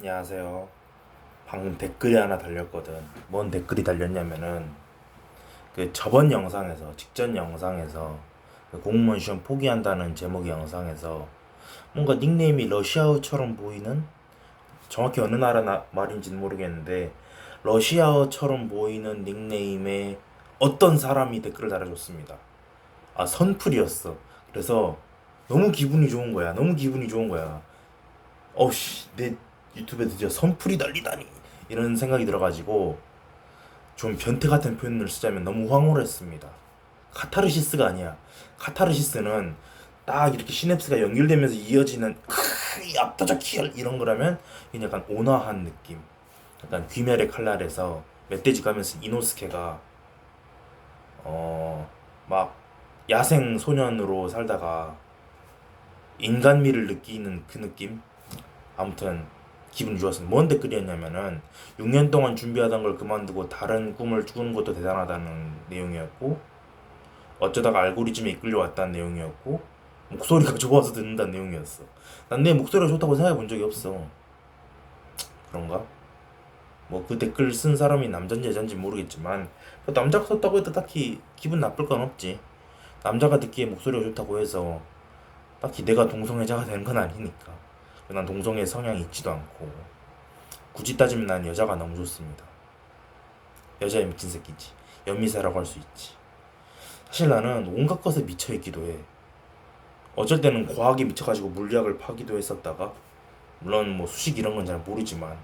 안녕하세요. 방금 댓글이 하나 달렸거든. 뭔 댓글이 달렸냐면은 그 저번 영상에서 직전 영상에서 그 공무원 시험 포기한다는 제목의 영상에서 뭔가 닉네임이 러시아어처럼 보이는 정확히 어느 나라 말인지는 모르겠는데 러시아어처럼 보이는 닉네임에 어떤 사람이 댓글을 달아줬습니다. 아, 선풀이었어. 그래서 너무 기분이 좋은 거야. 너무 기분이 좋은 거야. 어우씨, 내 유튜브에 드디어 선풀이 달리다니 이런 생각이 들어가지고 좀 변태 같은 표현을 쓰자면 너무 황홀했습니다. 카타르시스가 아니야. 카타르시스는 딱 이렇게 시냅스가 연결되면서 이어지는 압도적 희열 이런 거라면 이게 약간 온화한 느낌. 약간 귀멸의 칼날에서 멧돼지 가면서 이노스케가 막 야생 소년으로 살다가 인간미를 느끼는 그 느낌. 아무튼 기분이 좋았습니다. 뭔 댓글이었냐면은 6년 동안 준비하던 걸 그만두고 다른 꿈을 꾸는 것도 대단하다는 내용이었고, 어쩌다가 알고리즘에 이끌려 왔다는 내용이었고, 목소리가 좋아서 듣는다는 내용이었어. 난 내 목소리가 좋다고 생각해 본 적이 없어. 그런가? 뭐 그 댓글 쓴 사람이 남잔지 여잔지 모르겠지만 뭐 남자가 썼다고 해도 딱히 기분 나쁠 건 없지. 남자가 듣기에 목소리가 좋다고 해서 딱히 내가 동성애자가 되는 건 아니니까. 난 동성애 성향이 있지도 않고, 굳이 따지면 난 여자가 너무 좋습니다. 여자의 미친 새끼지. 연미사라고 할 수 있지. 사실 나는 온갖 것에 미쳐있기도 해. 어쩔 때는 과학에 미쳐가지고 물리학을 파기도 했었다가, 물론 뭐 수식 이런 건 잘 모르지만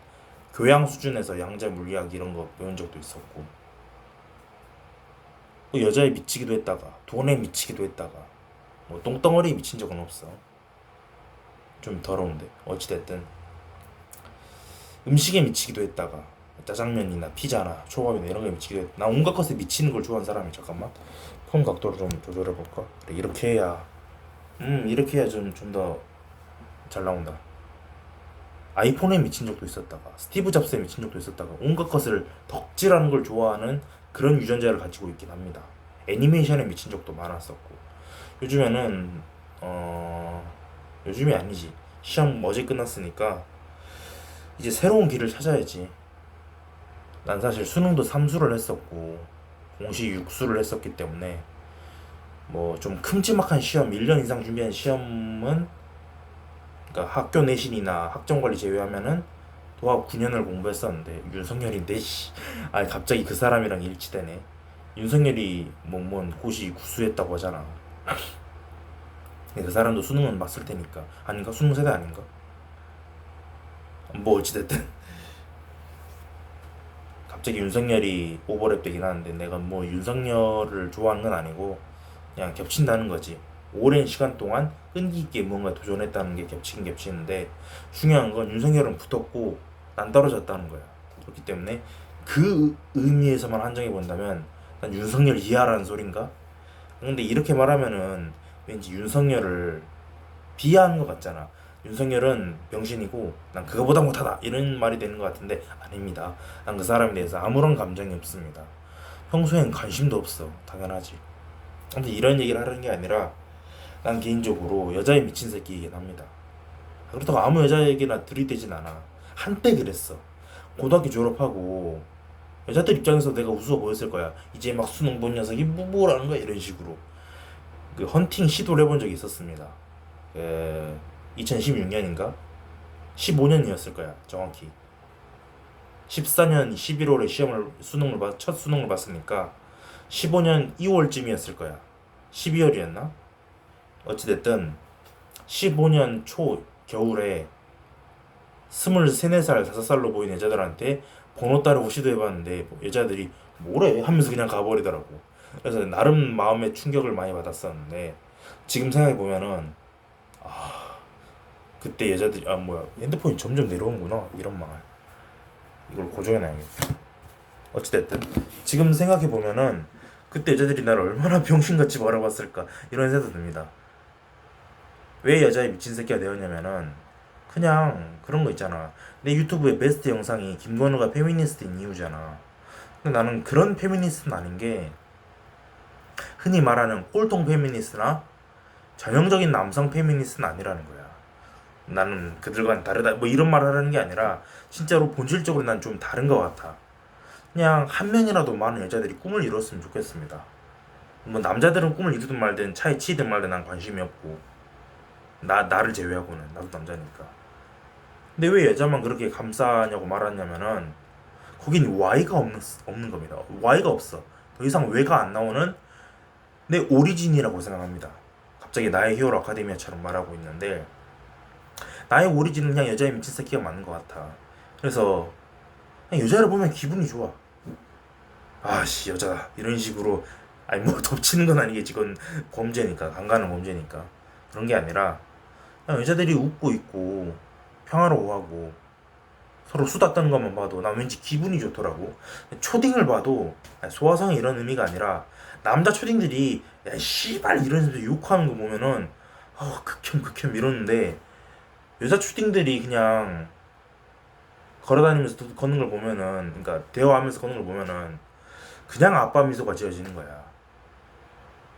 교양 수준에서 양자 물리학 이런 거 배운 적도 있었고, 또 여자에 미치기도 했다가 돈에 미치기도 했다가 뭐 똥덩어리에 미친 적은 없어. 좀 더러운데 어찌됐든 음식에 미치기도 했다가 짜장면이나 피자나 초밥이나 이런 거에 미치기도 했다. 나 온갖 것에 미치는 걸 좋아하는 사람이. 잠깐만 폰 각도를 좀 조절해볼까? 그래, 이렇게 해야 이렇게 해야 좀 더 잘 나온다. 아이폰에 미친 적도 있었다가 스티브 잡스에 미친 적도 있었다가 온갖 것을 덕질하는 걸 좋아하는 그런 유전자를 가지고 있긴 합니다. 애니메이션에 미친 적도 많았었고, 요즘에는 요즘이 아니지, 시험 어제 끝났으니까 이제 새로운 길을 찾아야지. 난 사실 수능도 삼수를 했었고 공시 육수를 했었기 때문에 뭐 좀 큼지막한 시험 1년 이상 준비한 시험은, 그러니까 학교 내신이나 학점관리 제외하면은 도합 9년을 공부했었는데, 윤석열인데 씨. 아, 갑자기 그 사람이랑 일치되네. 윤석열이 뭐뭔 고시 구수했다고 하잖아. 근데 그 사람도 수능은 봤을 테니까. 아닌가? 수능 세대 아닌가? 뭐 어찌됐든 갑자기 윤석열이 오버랩 되긴 하는데, 내가 뭐 윤석열을 좋아하는 건 아니고 그냥 겹친다는 거지. 오랜 시간 동안 끈기 있게 뭔가 도전했다는 게 겹치긴 겹치는데, 중요한 건 윤석열은 붙었고 난 떨어졌다는 거야. 그렇기 때문에 그 의미에서만 한정해 본다면 난 윤석열 이하라는 소린가? 근데 이렇게 말하면은 왠지 윤석열을 비하하는 것 같잖아. 윤석열은 병신이고 난 그거보다 못하다 이런 말이 되는 것 같은데, 아닙니다. 난 그 사람에 대해서 아무런 감정이 없습니다. 평소엔 관심도 없어. 당연하지. 근데 이런 얘기를 하려는 게 아니라 난 개인적으로 여자에 미친 새끼이긴 합니다. 그렇다고 아무 여자에게나 들이대진 않아. 한때 그랬어. 고등학교 졸업하고 여자들 입장에서 내가 우스워 보였을 거야. 이제 막 수능 본 녀석이 뭐라는 거야 이런 식으로. 그 헌팅 시도를 해본 적이 있었습니다. 2016년인가? 15년이었을 거야 정확히. 14년 11월에 첫 수능을 봤으니까 15년 2월쯤이었을 거야. 12월이었나? 어찌됐든 15년 초 겨울에 23, 4살, 5살로 보이는 여자들한테 번호 따르고 시도해봤는데 뭐 여자들이 뭐래 하면서 그냥 가버리더라고. 그래서 나름 마음의 충격을 많이 받았었는데, 지금 생각해보면은 그때 여자들이 뭐야, 핸드폰이 점점 내려오는구나 이런 말. 이걸 고정해놔야겠다. 어찌됐든 지금 생각해보면은 그때 여자들이 나를 얼마나 병신같이 바라봤을까 이런 생각도 듭니다. 왜 여자의 미친 새끼가 되었냐면은 그냥 그런 거 있잖아. 내 유튜브에 베스트 영상이 김건우가 페미니스트인 이유잖아. 근데 나는 그런 페미니스트는 아닌 게, 흔히 말하는 꼴통 페미니스트나 전형적인 남성 페미니스트는 아니라는 거야. 나는 그들과는 다르다 뭐 이런 말을 하는 게 아니라 진짜로 본질적으로 난 좀 다른 것 같아. 그냥 한 명이라도 많은 여자들이 꿈을 이뤘으면 좋겠습니다. 뭐 남자들은 꿈을 이루든 말든 차에 치든 말든 난 관심이 없고 나를 제외하고는 나도 남자니까. 근데 왜 여자만 그렇게 감싸냐고 말하냐면은 거긴 Y가 없는 겁니다. Y가 없어. 더 이상 왜가 안 나오는 내 오리진이라고 생각합니다. 갑자기 나의 히어로 아카데미아처럼 말하고 있는데 나의 오리진은 그냥 여자의 미친 새끼가 맞는 것 같아. 그래서 그냥 여자를 보면 기분이 좋아. 아씨 여자다 이런 식으로 아니 뭐 덮치는 건 아니겠지. 그건 범죄니까 강간은 범죄니까 그런 게 아니라 그냥 여자들이 웃고 있고 평화로워하고 서로 수다 떠는 것만 봐도 난 왠지 기분이 좋더라고. 초딩을 봐도 아니, 소화성이 이런 의미가 아니라 남자 초딩들이 야 씨발 이러면서 욕하는 거 보면은 극혐 이러는데 여자 초딩들이 그냥 걸어다니면서 걷는 걸 보면은 그러니까 대화하면서 걷는 걸 보면은 그냥 아빠 미소가 지어지는 거야.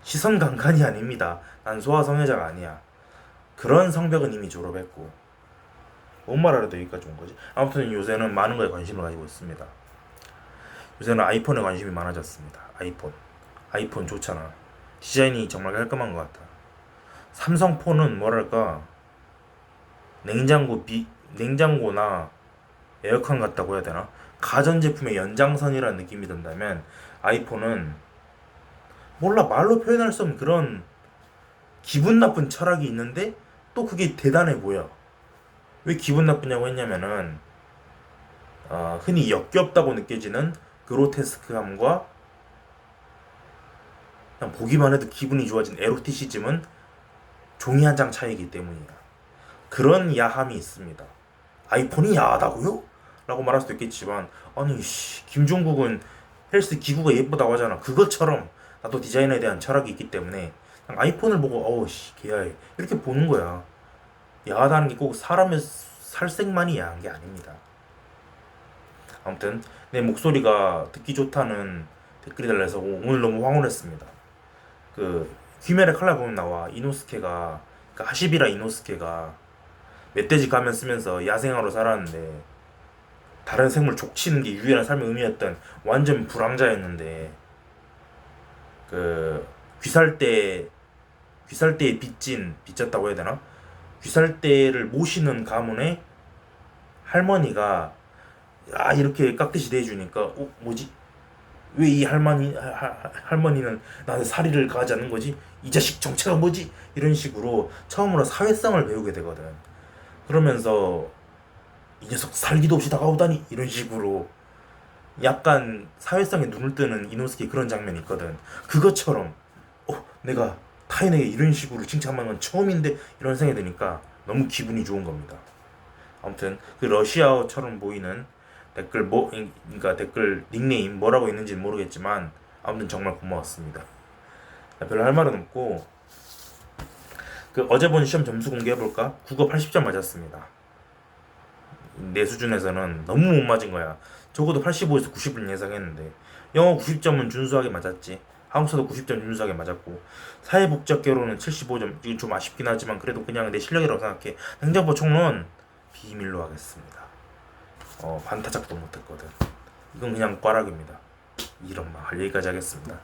시선 강간이 아닙니다. 난 소아성애자가 아니야. 그런 성벽은 이미 졸업했고 뭔 말하려도 여기까지 온 거지. 아무튼 요새는 많은 거에 관심을 가지고 있습니다. 요새는 아이폰에 관심이 많아졌습니다. 아이폰 좋잖아. 디자인이 정말 깔끔한 것 같아. 삼성폰은 뭐랄까 냉장고나 에어컨 같다고 해야 되나? 가전제품의 연장선이라는 느낌이 든다면 아이폰은 몰라 말로 표현할 수 없는 그런 기분 나쁜 철학이 있는데 또 그게 대단해 보여. 왜 기분 나쁘냐고 했냐면은 흔히 역겹다고 느껴지는 그로테스크함과 그냥 보기만 해도 기분이 좋아진 에로티시즘은 종이 한 장 차이기 때문이야. 그런 야함이 있습니다. 아이폰이 야하다고요? 라고 말할 수도 있겠지만 아니 김종국은 헬스 기구가 예쁘다고 하잖아. 그것처럼 나도 디자인에 대한 철학이 있기 때문에 아이폰을 보고 개야해 이렇게 보는 거야. 야하다는 게 꼭 사람의 살색만이 야한 게 아닙니다. 아무튼 내 목소리가 듣기 좋다는 댓글이 달려서 오늘 너무 황홀했습니다. 그 귀멸의 칼날 보면 나와 이노스케가 그러니까 하시비라 이노스케가 멧돼지 가면 쓰면서 야생화로 살았는데 다른 생물 족치는 게 유일한 삶의 의미였던 완전 불황자였는데 그 귀살대에 빚졌다고 해야 되나? 귀살대를 모시는 가문의 할머니가 이렇게 깍듯이 대해주니까 뭐지? 왜 이 할머니는 나한테 사리를 가하지 않는 거지? 이 자식 정체가 뭐지? 이런 식으로 처음으로 사회성을 배우게 되거든. 그러면서 이 녀석 살기도 없이 다가오다니 이런 식으로 약간 사회성에 눈을 뜨는 이노스케 그런 장면이 있거든. 그것처럼 내가 타인에게 이런 식으로 칭찬하는 건 처음인데 이런 생각이 드니까 너무 기분이 좋은 겁니다. 아무튼 그 러시아어처럼 보이는 그러니까 댓글 닉네임 뭐라고 있는지는 모르겠지만 아무튼 정말 고마웠습니다. 별로 할 말은 없고 그 어제 본 시험 점수 공개해볼까? 국어 80점 맞았습니다. 내 수준에서는 너무 못 맞은 거야. 적어도 85에서 90은 예상했는데 영어 90점은 준수하게 맞았지. 한국사도 90점 준수하게 맞았고 사회복잡계로는 75점. 이건 좀 아쉽긴 하지만 그래도 그냥 내 실력이라고 생각해. 행정법 총론 비밀로 하겠습니다. 반타작도 못했거든. 이건 그냥 꽈락입니다. 이런 말 여기까지 하겠습니다.